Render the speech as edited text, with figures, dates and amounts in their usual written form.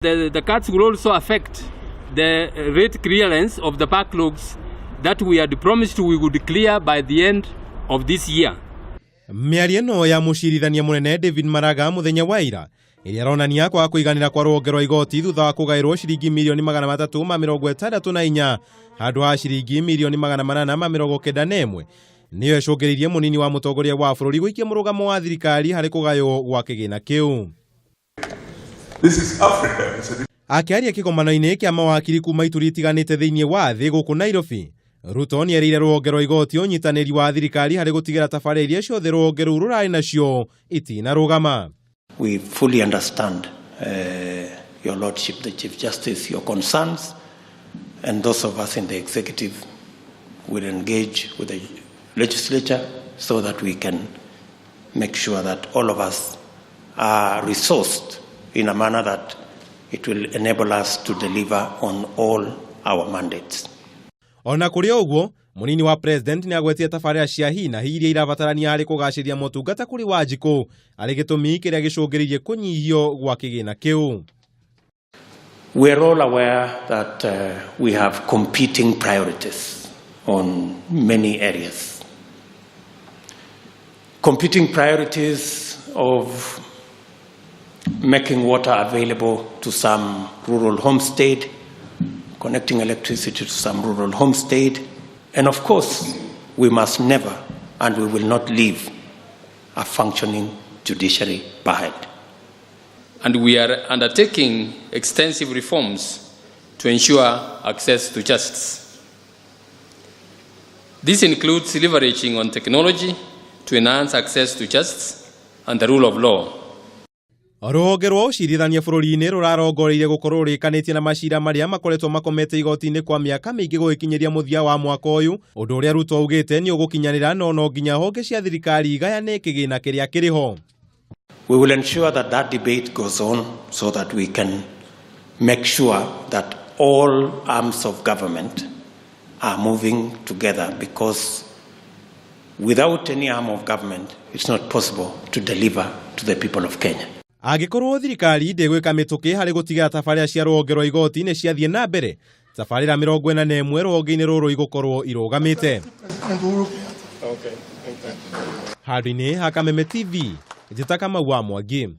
The cuts will also affect the rate clearance of the backlogs that we had promised we would clear by the end of this year. Miariano ya mucirithania munene David Maraga muthenya wa ira iria aronania kwa kuiganira kwa rũhonge rwa igoti thutha wa kugairwo ciringi mirioni 364 handu ha ciringi mirioni 891 niyo icũngĩrĩirie munini wa mũtongoria wa bũrũri gũikia mũrũgamo wa thirikari harĩ kũgaywo gwa kĩgĩna kĩu. This is Africa. Akiaria kĩgomano-inĩ kĩa mawakiri kuma ituri itiganĩte thĩinĩ wa thĩ gũkũ Nairobi, Ruto nĩerĩire rũhonge rwa igoti ũnyitanĩri wa thirikari harĩ gũtigĩra tabarĩra iria ciothe rũhonge rũu rũrarĩ nacio itinarũgama. We fully understand your lordship, the Chief Justice, your concerns, and those of us in the executive will engage with the legislature so that we can make sure that all of us are resourced in a manner that it will enable us to deliver on all our mandates. Ona kũrĩ ũguo, munini wa president nĩagwetie tabarĩra cia hi na hi iria irabatarania harĩ kũgacĩria motungata kũrĩ Wanjikũ arĩ gĩtũmi kĩrĩa gĩcũngĩrĩirie kũnyihio gwa kĩgĩna kĩu. We are all aware that we have competing priorities on many areas. Competing priorities of making water available to some rural homestead, connecting electricity to some rural homestead, and of course, we must never and we will not leave a functioning judiciary behind. And we are undertaking extensive reforms to ensure access to justice. This includes leveraging on technology to enhance access to justice and the rule of law. Rũhonge rwa ũcirithania bũrũri-inĩ rũrarongoreirie gũkorwo rũrĩkanĩtie na macira marĩa makoretwo makomete igoti-inĩ kwa mĩaka mĩingĩ gũgĩkinyĩria mũthia wa mwaka ũyũ, ũndũ ũrĩa Ruto augĩte nĩ ũgũkinyanĩra no nginya honge cia thirikari igayane kĩgĩna kĩrĩa kĩrĩho. We will ensure that that debate goes on so that we can make sure that all arms of government are moving together, because without any arm of government, it's not possible to deliver to the people of Kenya. Angĩkorwo thirikari ndĩgwĩka mĩtũkĩ harĩ gũtigĩra tabarĩra cia rũhonge rwa igoti nĩ ciathiĩ na mbere, tabarĩra 41 rũhonge-inĩ rũrũ igũkorwo irũgamĩte. Handũ-inĩ ha Kameme TV, njĩta Kamau wa Mwangi.